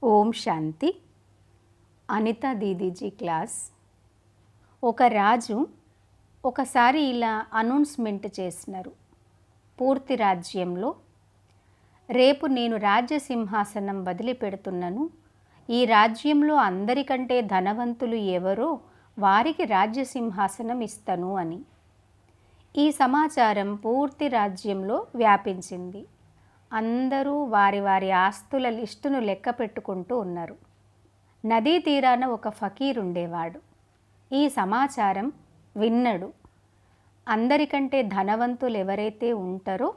ఓం శాంతి. Anitha Didiji class. ఒక రాజు ఒకసారి ఇలా అనౌన్స్మెంట్ చేసినారు పూర్తి రాజ్యంలో, రేపు నేను రాజ్య సింహాసనం వదిలిపెడుతున్నాను, ఈ రాజ్యంలో అందరికంటే ధనవంతులు ఎవరో వారికి రాజ్య సింహాసనం ఇస్తాను అని. ఈ సమాచారం పూర్తి రాజ్యంలో వ్యాపించింది. అందరూ వారి వారి ఆస్తుల లిస్టును లెక్క పెట్టుకుంటూ ఉన్నారు. నదీ తీరాన ఒక ఫకీర్ ఉండేవాడు. ఈ సమాచారం విన్నడు. అందరికంటే ధనవంతులు ఎవరైతే ఉంటారో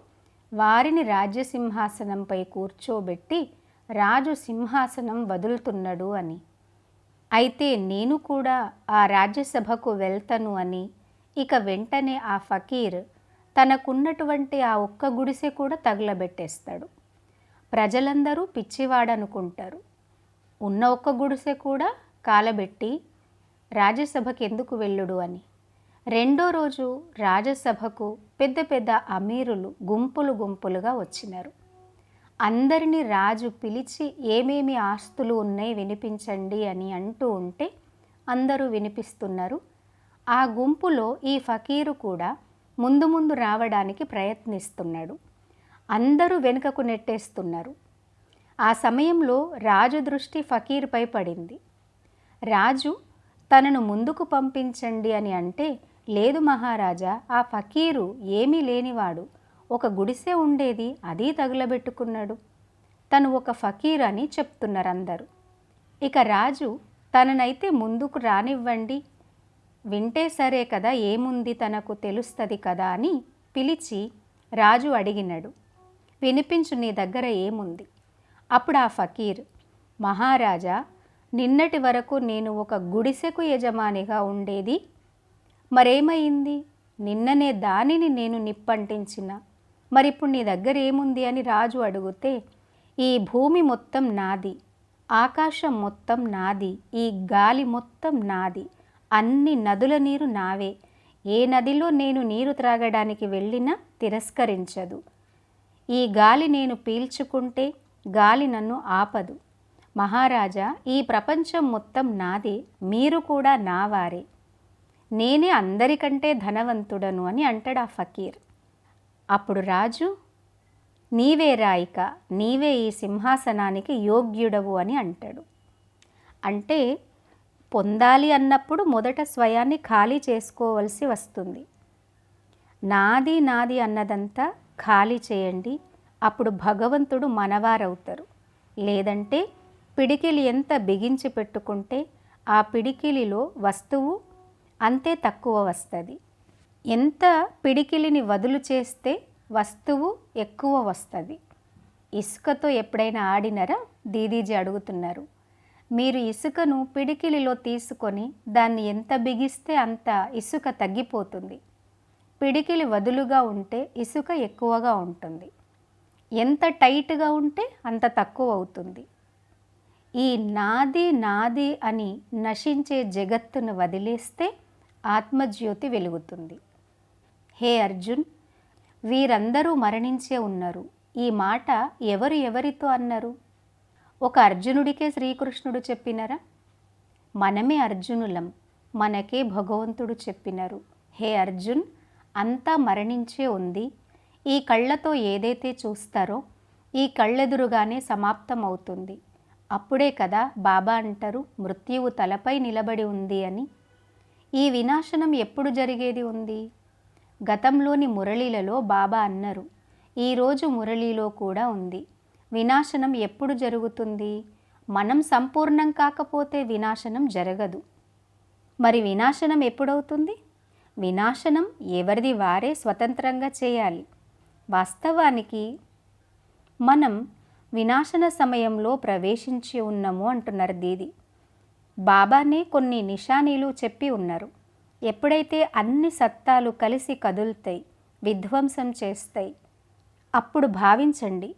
వారిని రాజ్యసింహాసనంపై కూర్చోబెట్టి రాజు సింహాసనం వదులుతున్నాడు అని. అయితే నేను కూడా ఆ రాజ్యసభకు వెళ్తాను అని ఇక వెంటనే ఆ ఫకీర్ తనకున్నటువంటి ఆ ఒక్క గుడిసె కూడా తగులబెట్టేస్తాడు. ప్రజలందరూ పిచ్చివాడనుకుంటారు. ఉన్న ఒక్క గుడిసె కూడా కాలబెట్టి రాజ్యసభకు ఎందుకు వెళ్ళుడు అని. రెండో రోజు రాజ్యసభకు పెద్ద పెద్ద అమీరులు గుంపులు గుంపులుగా వచ్చినారు. అందరినీ రాజు పిలిచి ఏమేమి ఆస్తులు ఉన్నాయి వినిపించండి అని అంటూ ఉంటే అందరూ వినిపిస్తున్నారు. ఆ గుంపులో ఈ ఫకీరు కూడా ముందు ముందు రావడానికి ప్రయత్నిస్తున్నాడు. అందరూ వెనుకకు నెట్టేస్తున్నారు. ఆ సమయంలో రాజు దృష్టి ఫకీర్పై పడింది. రాజు తనను ముందుకు పంపించండి అని అంటే, లేదు మహారాజా, ఆ ఫకీరు ఏమీ లేనివాడు, ఒక గుడిసె ఉండేది అది తగులబెట్టుకున్నాడు, తను ఒక ఫకీర్ అని చెప్తున్నారు అందరూ. ఇక రాజు తననైతే ముందుకు రానివ్వండి, వింటే సరే కదా, ఏముంది తనకు తెలుస్తుంది కదా అని పిలిచి రాజు అడిగినాడు, వినిపించు, నీ దగ్గర ఏముంది? అప్పుడు ఆ ఫకీర్, మహారాజా, నిన్నటి వరకు నేను ఒక గుడిసెకు యజమానిగా ఉండేది, మరేమైంది? నిన్ననే దానిని నేను నిప్పంటించిన, మరిప్పుడు నీ దగ్గర ఏముంది అని రాజు అడిగితే, ఈ భూమి మొత్తం నాది, ఆకాశం మొత్తం నాది, ఈ గాలి మొత్తం నాది, అన్ని నదుల నీరు నావే, ఏ నదిలో నేను నీరు త్రాగడానికి వెళ్ళినా తిరస్కరించదు, ఈ గాలి నేను పీల్చుకుంటే గాలి నన్ను ఆపదు. మహారాజా, ఈ ప్రపంచం మొత్తం నాదే, మీరు కూడా నావారే, నేనే అందరికంటే ధనవంతుడను అని అంటాడు ఆ ఫకీర్. అప్పుడు రాజు, నీవే రాయిక, నీవే ఈ సింహాసనానికి యోగ్యుడవు అని అంటాడు. అంటే పొందాలి అన్నప్పుడు మొదట స్వయాన్ని ఖాళీ చేసుకోవలసి వస్తుంది. నాది నాది అన్నదంతా ఖాళీ చేయండి, అప్పుడు భగవంతుడు మనవారవుతారు. లేదంటే పిడికిలి ఎంత బిగించి పెట్టుకుంటే ఆ పిడికిలిలో వస్తువు అంతే తక్కువ వస్తుంది. ఎంత పిడికిలిని వదులు చేస్తే వస్తువు ఎక్కువ వస్తుంది. ఇసుకతో ఎప్పుడైనా ఆడినరా? దీదీజీ అడుగుతున్నారు. మీరు ఇసుకను పిడికిలిలో తీసుకొని దాన్ని ఎంత బిగిస్తే అంత ఇసుక తగ్గిపోతుంది. పిడికిలి వదులుగా ఉంటే ఇసుక ఎక్కువగా ఉంటుంది. ఎంత టైట్గా ఉంటే అంత తక్కువ అవుతుంది. ఈ నాది నాది అని నశించే జగత్తును వదిలేస్తే ఆత్మజ్యోతి వెలుగుతుంది. హే అర్జున్, వీరందరూ మరణించే ఉన్నారు. ఈ మాట ఎవరు ఎవరితో అన్నారు? ఒక అర్జునుడికే శ్రీకృష్ణుడు చెప్పినరా? మనమే అర్జునులం, మనకే భగవంతుడు చెప్పినారు. హే అర్జున్, అంతా మరణించే ఉంది. ఈ కళ్ళతో ఏదైతే చూస్తారో ఈ కళ్ళెదురుగానే సమాప్తం అవుతుంది. అప్పుడే కదా బాబా అంటారు, మృత్యువు తలపై నిలబడి ఉంది అని. ఈ వినాశనం ఎప్పుడు జరిగేది ఉంది? గతంలోని మురళీలలో బాబా అన్నారు, ఈరోజు మురళీలో కూడా ఉంది. వినాశనం ఎప్పుడు జరుగుతుంది? మనం సంపూర్ణం కాకపోతే వినాశనం జరగదు. మరి వినాశనం ఎప్పుడవుతుంది? వినాశనం ఎవరిది వారే స్వతంత్రంగా చేయాలి. వాస్తవానికి మనం వినాశన సమయంలో ప్రవేశించి ఉన్నాము అంటున్నారు దీది. బాబానే కొన్ని నిశానీలు చెప్పి ఉన్నారు. ఎప్పుడైతే అన్ని సత్తాలు కలిసి కదులుతాయి, విధ్వంసం చేస్తాయి, అప్పుడు భావించండి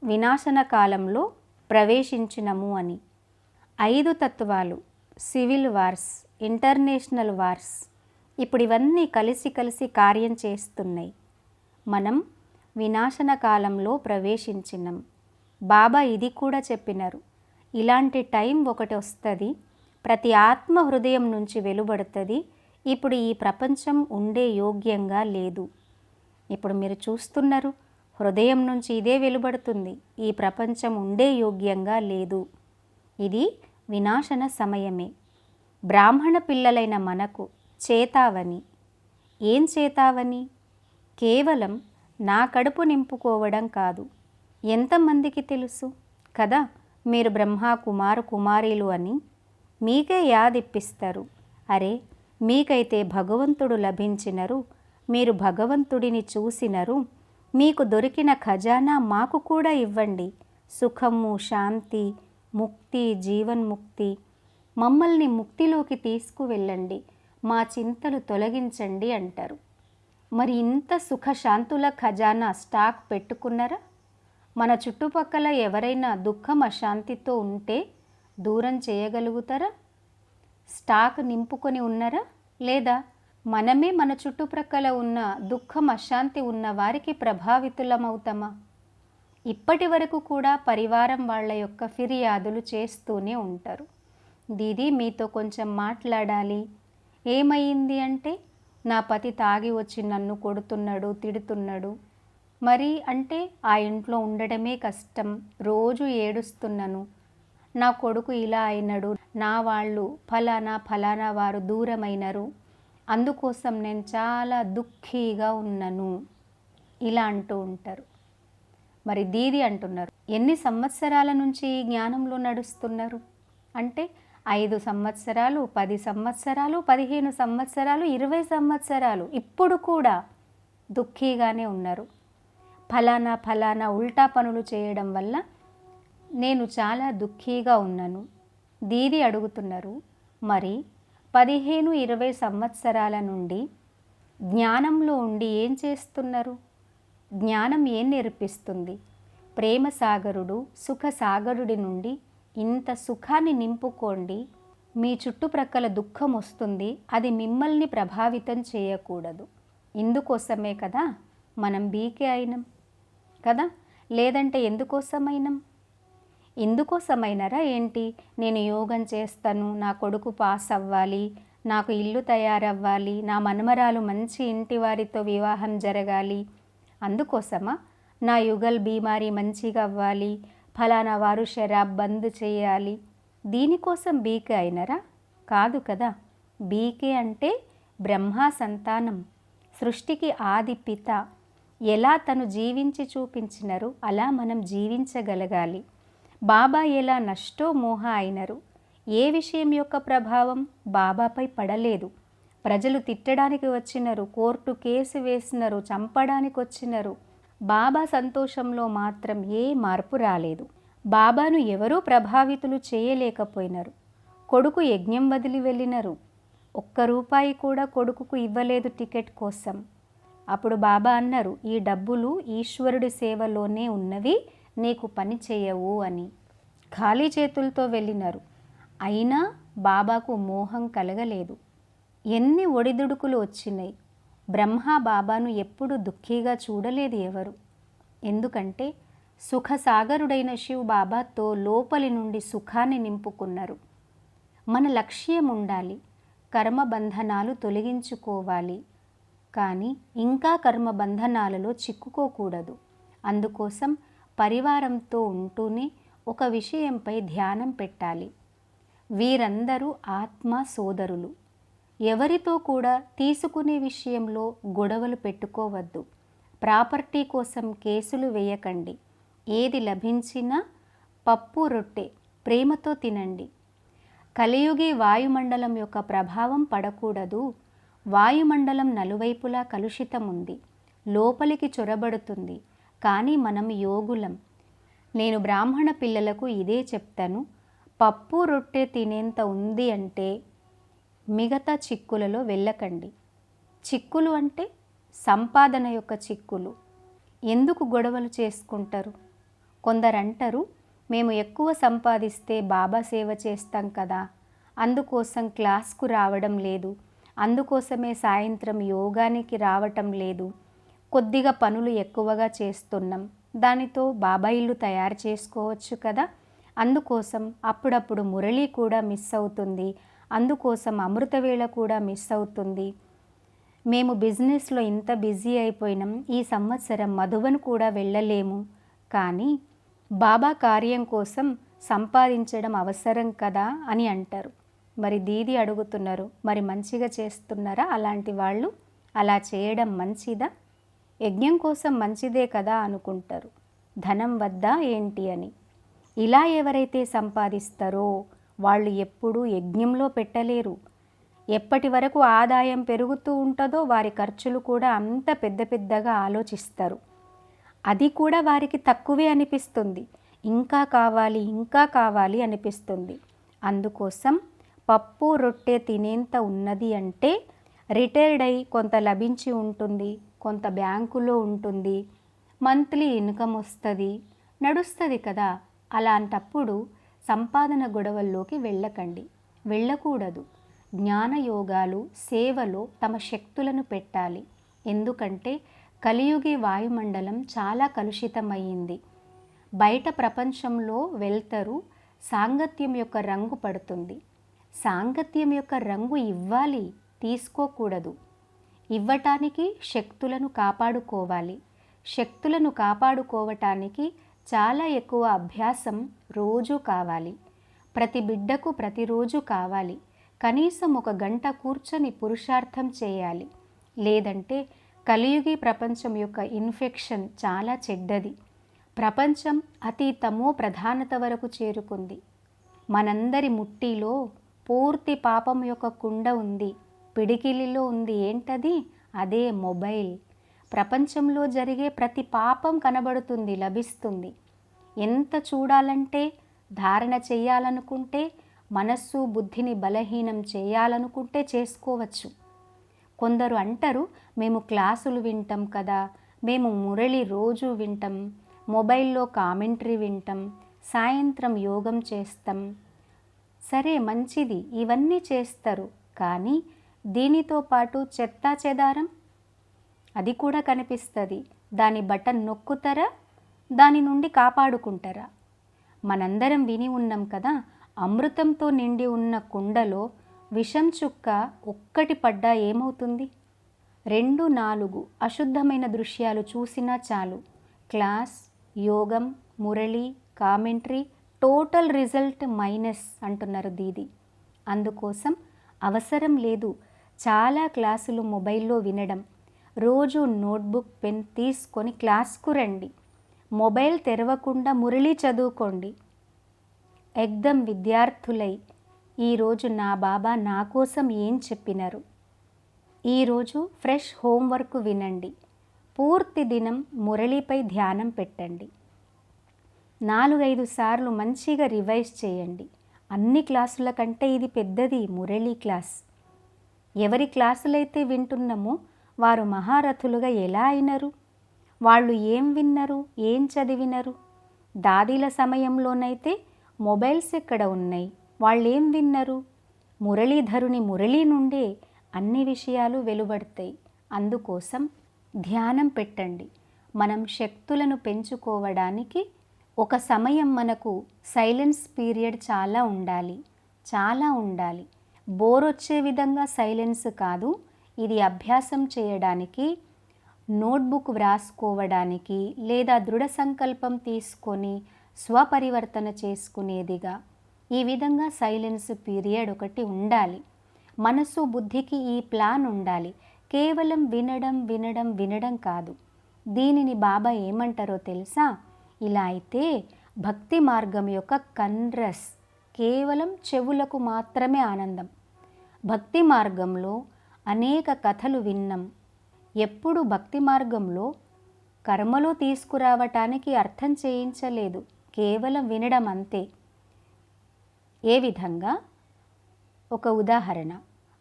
వినాశన కాలంలో ప్రవేశించినము అని. 5 తత్వాలు, సివిల్ వార్స్, ఇంటర్నేషనల్ వార్స్, ఇప్పుడు ఇవన్నీ కలిసి కలిసి కార్యం చేస్తున్నాయి. మనం వినాశన కాలంలో ప్రవేశించినాం. బాబా ఇది కూడా చెప్పినారు, ఇలాంటి టైం ఒకటి వస్తుంది, ప్రతి ఆత్మ హృదయం నుంచి వెలువడుతుంది. ఇప్పుడు ఈ ప్రపంచం ఉండే యోగ్యంగా లేదు. ఇప్పుడు మీరు చూస్తున్నారు, హృదయం నుంచి ఇదే వెలువడుతుంది, ఈ ప్రపంచం ఉండే యోగ్యంగా లేదు. ఇది వినాశన సమయమే. బ్రాహ్మణ పిల్లలైన మనకు చేతావని. ఏం చేతావని? కేవలం నా కడుపు నింపుకోవడం కాదు. ఎంతమందికి తెలుసు కదా మీరు బ్రహ్మ కుమారీలు అని? మీకే యాదిప్పిస్తారు. అరే, మీకైతే భగవంతుడు లభించినరు, మీరు భగవంతుడిని చూసినరు, మీకు దొరికిన ఖజానా మాకు కూడా ఇవ్వండి. సుఖము, శాంతి, ముక్తి, జీవన్ముక్తి, మమ్మల్ని ముక్తిలోకి తీసుకువెళ్ళండి, మా చింతలు తొలగించండి అంటారు. మరి ఇంత సుఖశాంతుల ఖజానా స్టాక్ పెట్టుకున్నారా? మన చుట్టుపక్కల ఎవరైనా దుఃఖం అశాంతితో ఉంటే దూరం చేయగలుగుతారా? స్టాక్ నింపుకొని ఉన్నారా? లేదా మనమే మన చుట్టుప్రక్కల ఉన్న దుఃఖం అశాంతి ఉన్న వారికి ప్రభావితులమవుతామా? ఇప్పటి వరకు కూడా పరివారం వాళ్ళ యొక్క ఫిర్యాదులు చేస్తూనే ఉంటారు. దీదీ, మీతో కొంచెం మాట్లాడాలి. ఏమైంది అంటే, నా పతి తాగి వచ్చి నన్ను కొడుతున్నాడు, తిడుతున్నాడు. మరి అంటే ఆ ఇంట్లో ఉండడమే కష్టం, రోజు ఏడుస్తున్నాను, నా కొడుకు ఇలా అయినాడు, నా వాళ్ళు ఫలానా వారు దూరమైనరు, అందుకోసం నేను చాలా దుఃఖీగా ఉన్నాను, ఇలా అంటూ ఉంటారు. మరి దీది అంటున్నారు, ఎన్ని సంవత్సరాల నుంచి ఈ జ్ఞానంలో నడుస్తున్నారు అంటే 5 సంవత్సరాలు, 10 సంవత్సరాలు, 15 సంవత్సరాలు, 20 సంవత్సరాలు, ఇప్పుడు కూడా దుఃఖీగానే ఉన్నారు. ఫలానా ఉల్టా పనులు చేయడం వల్ల నేను చాలా దుఃఖీగా ఉన్నాను. దీది అడుగుతున్నారు, మరి 15-20 సంవత్సరాల నుండి జ్ఞానంలో ఉండి ఏం చేస్తున్నారు? జ్ఞానం ఏం నేర్పిస్తుంది? ప్రేమ సాగరుడు, సుఖ సాగరుడి నుండి ఇంత సుఖాన్ని నింపుకోండి. మీ చుట్టుప్రక్కల దుఃఖం వస్తుంది, అది మిమ్మల్ని ప్రభావితం చేయకూడదు. ఇందుకోసమే కదా మనం బీకే అయినాం కదా, లేదంటే ఎందుకోసమైనాం? ఇందుకోసమైనరా ఏంటి? నేను యోగం చేస్తాను, నా కొడుకు పాస్ అవ్వాలి, నాకు ఇల్లు తయారవ్వాలి, నా మనమరాలు మంచి ఇంటి వారితో వివాహం జరగాలి, అందుకోసమా? నా యుగల్ బీమారీ మంచిగా అవ్వాలి, ఫలానా వారు షరాబ్ బంద్ చేయాలి, దీనికోసం బీకే అయినరా? కాదు కదా. బీకే అంటే బ్రహ్మ సంతానం, సృష్టికి ఆది పిత. ఎలా తను జీవించి చూపించినరు అలా మనం జీవించగలగాలి. బాబా ఎలా నష్టో మోహ అయినరు. ఏ విషయం యొక్క ప్రభావం బాబాపై పడలేదు. ప్రజలు తిట్టడానికి వచ్చినరు, కోర్టు కేసు వేసినరు, చంపడానికి వచ్చినరు. బాబా సంతోషంలో మాత్రం ఏ మార్పు రాలేదు. బాబాను ఎవరూ ప్రభావితులు చేయలేకపోయినారు. కొడుకు యజ్ఞం వదిలి వెళ్ళినరు. 1 రూపాయి కూడా కొడుకుకు ఇవ్వలేదు టికెట్ కోసం. అప్పుడు బాబా అన్నారు, ఈ డబ్బులు ఈశ్వరుడి సేవలోనే ఉన్నవి, నీకు పని చేయవు అని. ఖాళీ చేతులతో వెళ్ళినారు. అయినా బాబాకు మోహం కలగలేదు. ఎన్ని ఒడిదుడుకులు వచ్చినాయి. బ్రహ్మ బాబాను ఎప్పుడు దుఃఖీగా చూడలేదు ఎవరు. ఎందుకంటే సుఖసాగరుడైన శివ్ బాబాతో లోపలి నుండి సుఖాన్ని నింపుకున్నారు. మన లక్ష్యం ఉండాలి, కర్మబంధనాలు తొలగించుకోవాలి, కానీ ఇంకా కర్మబంధనాలలో చిక్కుకోకూడదు. అందుకోసం పరివారంతో ఉంటూనే ఒక విషయంపై ధ్యానం పెట్టాలి. వీరందరూ ఆత్మ సోదరులు. ఎవరితో కూడా తీసుకునే విషయంలో గొడవలు పెట్టుకోవద్దు. ప్రాపర్టీ కోసం కేసులు వేయకండి. ఏది లభించినా పప్పు రొట్టె ప్రేమతో తినండి. కలియుగి వాయుమండలం యొక్క ప్రభావం పడకూడదు. వాయుమండలం నలువైపులా కలుషితం ఉంది, లోపలికి చొరబడుతుంది. కానీ మనం యోగులం. నేను బ్రాహ్మణ పిల్లలకు ఇదే చెప్తాను, పప్పు రొట్టె తినేంత ఉంది అంటే మిగతా చిక్కులలో వెళ్ళకండి. చిక్కులు అంటే సంపాదన యొక్క చిక్కులు. ఎందుకు గొడవలు చేసుకుంటారు? కొందరంటారు, మేము ఎక్కువ సంపాదిస్తే బాబా సేవ చేస్తాం కదా, అందుకోసం క్లాస్కు రావడం లేదు, అందుకోసమే సాయంత్రం యోగానికి రావటం లేదు, కొద్దిగా పనులు ఎక్కువగా చేస్తున్నాం, దానితో బాబా ఇల్లు తయారు చేసుకోవచ్చు కదా, అందుకోసం అప్పుడప్పుడు మురళి కూడా మిస్ అవుతుంది, అందుకోసం అమృతవేళ కూడా మిస్ అవుతుంది. మేము బిజినెస్లో ఇంత బిజీ అయిపోయినాం, ఈ సంవత్సరం మధువన్ కూడా వెళ్ళలేము. కానీ బాబా కార్యం కోసం సంపాదించడం అవసరం కదా అని అంటారు. మరి దీది అడుగుతున్నారు, మరి మంచిగా చేస్తున్నారా అలాంటి వాళ్ళు? అలా చేయడం మంచిదా? యజ్ఞం కోసం మంచిదే కదా అనుకుంటారు, ధనం వద్దా ఏంటి అని. ఇలా ఎవరైతే సంపాదిస్తారో వాళ్ళు ఎప్పుడూ యజ్ఞంలో పెట్టలేరు. ఎప్పటి వరకు ఆదాయం పెరుగుతూ ఉంటుందో వారి ఖర్చులు కూడా అంత పెద్ద పెద్దగా ఆలోచిస్తారు. అది కూడా వారికి తక్కువే అనిపిస్తుంది, ఇంకా కావాలి ఇంకా కావాలి అనిపిస్తుంది. అందుకోసం పప్పు రొట్టె తినేంత ఉన్నది అంటే రిటైర్డ్ అయి కొంత లభించి ఉంటుంది, కొంత బ్యాంకులో ఉంటుంది, మంత్లీ ఇన్కమ్ వస్తుంది, నడుస్తుంది కదా. అలాంటప్పుడు సంపాదన గొడవల్లోకి వెళ్ళకండి, వెళ్ళకూడదు. జ్ఞానయోగాలు సేవలో తమ శక్తులను పెట్టాలి. ఎందుకంటే కలియుగి వాయుమండలం చాలా కలుషితమయ్యింది. బయట ప్రపంచంలో వెళ్తారు, సాంగత్యం యొక్క రంగు పడుతుంది. సాంగత్యం యొక్క రంగు ఇవ్వాలి, తీసుకోకూడదు. ఇవ్వటానికి శక్తులను కాపాడుకోవాలి. శక్తులను కాపాడుకోవటానికి చాలా ఎక్కువ అభ్యాసం రోజు కావాలి. ప్రతి బిడ్డకు ప్రతిరోజు కావాలి. కనీసం 1 గంట కూర్చొని పురుషార్థం చేయాలి. లేదంటే కలియుగి ప్రపంచం యొక్క ఇన్ఫెక్షన్ చాలా చెడ్డది. ప్రపంచం అతీతమో ప్రధానత వరకు చేరుకుంది. మనందరి ముట్టిలో పూర్తి పాపం యొక్క కుండ ఉంది, పిడికిలిలో ఉంది. ఏంటది? అదే మొబైల్. ప్రపంచంలో జరిగే ప్రతి పాపం కనబడుతుంది, లభిస్తుంది. ఎంత చూడాలంటే, ధారణ చేయాలనుకుంటే, మనస్సు బుద్ధిని బలహీనం చేయాలనుకుంటే చేసుకోవచ్చు. కొందరు అంటారు, మేము క్లాసులు వింటాం కదా, మేము మురళి రోజు వింటాం, మొబైల్లో కామెంటరీ వింటాం, సాయంత్రం యోగం చేస్తాం. సరే, మంచిది, ఇవన్నీ చేస్తారు. కానీ దీనితో పాటు చెత్తా చెదారం అది కూడా కనిపిస్తుంది. దాని బటన్ నొక్కుతారా, దాని నుండి కాపాడుకుంటారా? మనందరం విని ఉన్నాం కదా, అమృతంతో నిండి ఉన్న కుండలో విషం చుక్క ఒక్కటి పడ్డా ఏమవుతుంది? 2-4 అశుద్ధమైన దృశ్యాలు చూసినా చాలు, క్లాస్, యోగం, Murali, commentary, total result minus అంటున్నారు దీది. అందుకోసం అవసరం లేదు చాలా క్లాసులు మొబైల్లో వినడం. రోజు నోట్బుక్ పెన్ తీసుకొని క్లాస్కు రండి. మొబైల్ తెరవకుండా మురళి చదువుకోండి. ఎగ్దం విద్యార్థులై ఈరోజు నా బాబా నా కోసం ఏం చెప్పినారు, ఈరోజు ఫ్రెష్ హోంవర్క్ వినండి. పూర్తి దినం మురళిపై ధ్యానం పెట్టండి. 4-5 సార్లు మంచిగా రివైజ్ చేయండి. అన్ని క్లాసుల కంటే ఇది పెద్దది, మురళి క్లాస్. ఎవరి క్లాసులైతే వింటున్నామో వారు మహారథులుగా ఎలా అయినరు? వాళ్ళు ఏం విన్నారు, ఏం చదివినరు? దాదీల సమయంలోనైతే మొబైల్స్ ఎక్కడ ఉన్నాయి, వాళ్ళేం విన్నారు? మురళీధరుని మురళి నుండే అన్ని విషయాలు వెలువడతాయి. అందుకోసం ధ్యానం పెట్టండి. మనం శక్తులను పెంచుకోవడానికి ఒక సమయం మనకు సైలెన్స్ పీరియడ్ చాలా ఉండాలి, చాలా ఉండాలి. బోర్ వచ్చే విధంగా సైలెన్స్ కాదు. ఇది అభ్యాసం చేయడానికి, నోట్బుక్ వ్రాసుకోవడానికి, లేదా దృఢ సంకల్పం తీసుకొని స్వపరివర్తన చేసుకునేదిగా ఈ విధంగా సైలెన్స్ పీరియడ్ ఒకటి ఉండాలి. మనసు బుద్ధికి ఈ ప్లాన్ ఉండాలి. కేవలం వినడం వినడం వినడం కాదు. దీనిని బాబా ఏమంటారో తెలుసా? ఇలా అయితే భక్తి మార్గం యొక్క కన్రస్, కేవలం చెవులకు మాత్రమే ఆనందం. భక్తి మార్గంలో అనేక కథలు విన్నాం. ఎప్పుడు భక్తి మార్గంలో కర్మలో తీసుకురావటానికి అర్థం చేయించలేదు, కేవలం వినడం అంతే. ఏ విధంగా? ఒక ఉదాహరణ.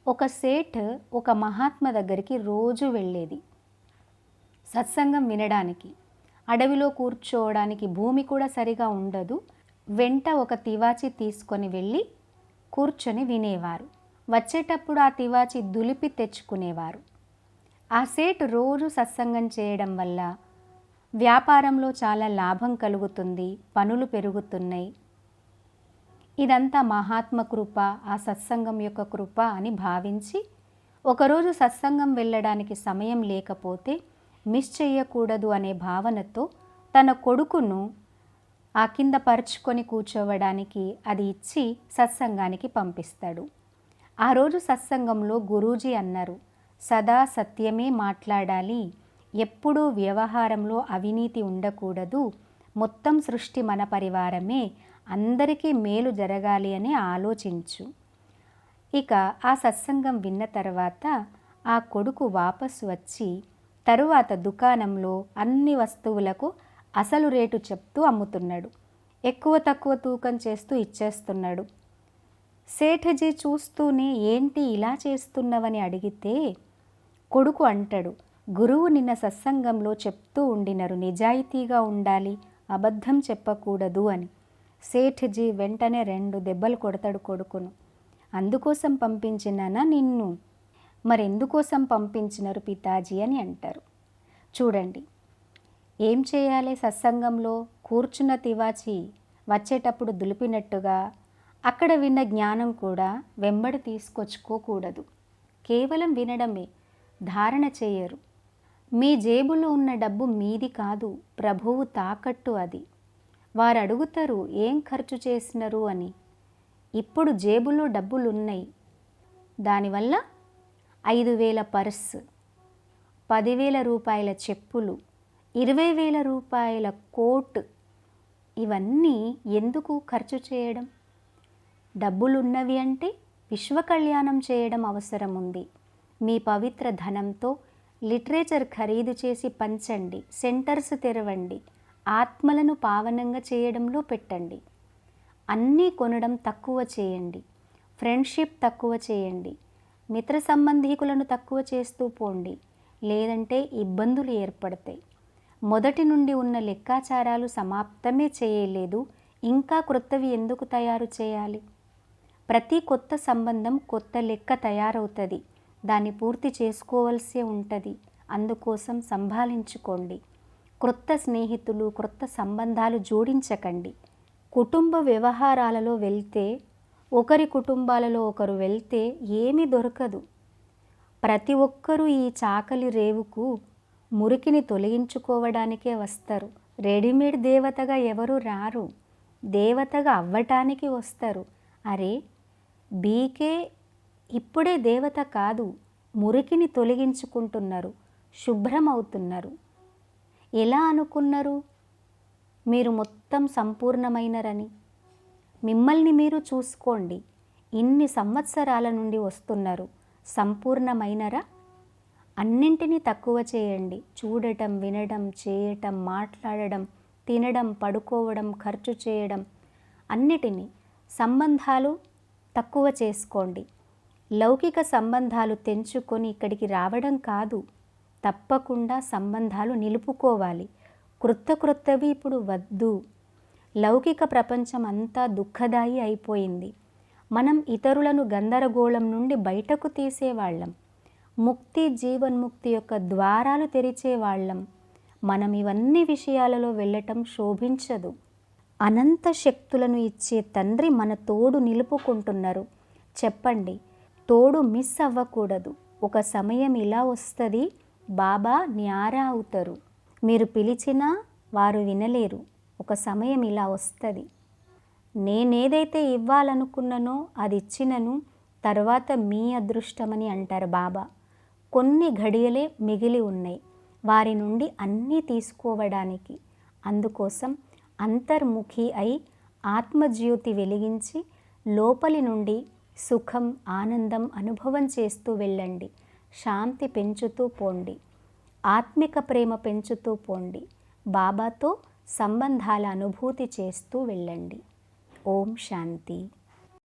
ఒక సేఠ్ ఒక మహాత్మ దగ్గరికి రోజు వెళ్ళేది సత్సంగం వినడానికి. అడవిలో కూర్చోవడానికి భూమి కూడా సరిగా ఉండదు. వెంట ఒక తివాచి తీసుకొని వెళ్ళి కూర్చొని వినేవారు. వచ్చేటప్పుడు ఆ తివాచి దులిపి తెచ్చుకునేవారు. ఆ సేట్ రోజు సత్సంగం చేయడం వల్ల వ్యాపారంలో చాలా లాభం కలుగుతుంది, పనులు పెరుగుతున్నాయి. ఇదంతా మహాత్మ కృప, ఆ సత్సంగం యొక్క కృప అని భావించి ఒకరోజు సత్సంగం వెళ్ళడానికి సమయం లేకపోతే మిస్ చెయ్యకూడదు అనే భావనతో తన కొడుకును ఆ కింద పరుచుకొని కూర్చోవడానికి అది ఇచ్చి సత్సంగానికి పంపిస్తాడు. ఆ రోజు సత్సంగంలో గురూజీ అన్నారు, సదా సత్యమే మాట్లాడాలి, ఎప్పుడూ వ్యవహారంలో అవినీతి ఉండకూడదు, మొత్తం సృష్టి మన పరివారమే, అందరికీ మేలు జరగాలి అని ఆలోచించు. ఇక ఆ సత్సంగం విన్న తర్వాత ఆ కొడుకు వాపసు వచ్చి తరువాత దుకాణంలో అన్ని వస్తువులకు అసలు రేటు చెప్తూ అమ్ముతున్నాడు. ఎక్కువ తక్కువ తూకం చేస్తూ ఇచ్చేస్తున్నాడు. సేఠజీ చూస్తూనే ఏంటి ఇలా చేస్తున్నవని అడిగితే కొడుకు అంటాడు, గురువు నిన్న సత్సంగంలో చెప్తూ ఉండినరు నిజాయితీగా ఉండాలి, అబద్ధం చెప్పకూడదు అని. సేఠజీ వెంటనే 2 దెబ్బలు కొడతాడు కొడుకును. అందుకోసం పంపించినానా నిన్ను? మరెందుకోసం పంపించినారు పితాజీ అని అంటారు. చూడండి, ఏం చేయాలి? సత్సంగంలో కూర్చున్న తివాచి వచ్చేటప్పుడు దులిపినట్టుగా అక్కడ విన్న జ్ఞానం కూడా వెంబడి తీసుకొచ్చుకోకూడదు. కేవలం వినడమే, ధారణ చేయరు. మీ జేబులో ఉన్న డబ్బు మీది కాదు, ప్రభువు తాకట్టు అది. వారు అడుగుతారు ఏం ఖర్చు చేసినారు అని. ఇప్పుడు జేబులో డబ్బులున్నాయి, దానివల్ల 5,000 పర్సు, 10,000 రూపాయల చెప్పులు, 20,000 రూపాయల కోట్, ఇవన్నీ ఎందుకు ఖర్చు చేయడం? డబ్బులున్నవి అంటే విశ్వ కళ్యాణం చేయడం అవసరం ఉంది. మీ పవిత్ర ధనంతో లిటరేచర్ ఖరీదు చేసి పంచండి, సెంటర్స్ తెరవండి, ఆత్మలను పావనంగా చేయడంలో పెట్టండి. అన్నీ కొనడం తక్కువ చేయండి, ఫ్రెండ్షిప్ తక్కువ చేయండి, మిత్ర సంబంధీకులను తక్కువ చేస్తూ పోండి, లేదంటే ఇబ్బందులు ఏర్పడతాయి. మొదటి నుండి ఉన్న లెక్కాచారాలు సమాప్తమే చేయలేదు, ఇంకా క్రొత్తవి ఎందుకు తయారు చేయాలి? ప్రతి కొత్త సంబంధం కొత్త లెక్క తయారవుతుంది, దాన్ని పూర్తి చేసుకోవాల్సి ఉంటుంది. అందుకోసం సంభాళించుకోండి. క్రొత్త స్నేహితులు, క్రొత్త సంబంధాలు జోడించకండి. కుటుంబ వ్యవహారాలలో వెళ్తే, ఒకరి కుటుంబాలలో ఒకరు వెళ్తే ఏమీ దొరకదు. ప్రతి ఒక్కరూ ఈ చాకలి రేవుకు మురికిని తొలగించుకోవడానికే వస్తారు. రెడీమేడ్ దేవతగా ఎవరు రారు, దేవతగా అవ్వటానికి వస్తారు. అరే బీకే ఇప్పుడే దేవత కాదు, మురికిని తొలగించుకుంటున్నారు, శుభ్రం అవుతున్నారు. ఎలా అనుకున్నారు మీరు మొత్తం సంపూర్ణమైనరని? మిమ్మల్ని మీరు చూసుకోండి. ఇన్ని సంవత్సరాల నుండి వస్తున్నారు, సంపూర్ణమైనరా? అన్నింటినీ తక్కువ చేయండి. చూడటం, వినడం, చేయటం, మాట్లాడడం, తినడం, పడుకోవడం, ఖర్చు చేయడం, అన్నిటినీ సంబంధాలు తక్కువ చేసుకోండి. లౌకిక సంబంధాలు తెంచుకొని ఇక్కడికి రావడం కాదు, తప్పకుండా సంబంధాలు నిలుపుకోవాలి. క్రొత్తవి ఇప్పుడు వద్దు. లౌకిక ప్రపంచం అంతా దుఃఖదాయి అయిపోయింది. మనం ఇతరులను గందరగోళం నుండి బయటకు తీసేవాళ్ళం, ముక్తి జీవన్ముక్తి యొక్క ద్వారాలు తెరిచేవాళ్ళం. మనం ఇవన్నీ విషయాలలో వెళ్ళటం శోభించదు. అనంత శక్తులను ఇచ్చే తండ్రి మన తోడు నిలుపుకుంటున్నారు. చెప్పండి, తోడు మిస్ అవ్వకూడదు. ఒక సమయం ఇలా వస్తుంది, బాబా న్యారా అవుతారు. మీరు పిలిచినా వారు వినలేరు. ఒక సమయం ఇలా వస్తుంది. నేనేదైతే ఇవ్వాలనుకున్నానో అది ఇచ్చినను, తర్వాత మీ అదృష్టమని అంటారు బాబా. కొన్ని ఘడియలే మిగిలి ఉన్నాయి వారి నుండి అన్నీ తీసుకోవడానికి. అందుకోసం అంతర్ముఖి అయి ఆత్మజ్యోతి వెలిగించి లోపలి నుండి సుఖం, ఆనందం అనుభవం చేస్తూ వెళ్ళండి. శాంతి పెంచుతూ పోండి, ఆత్మిక ప్రేమ పెంచుతూ పోండి. బాబాతో సంబంధాల అనుభూతి చేస్తూ వెళ్ళండి. ఓం శాంతి.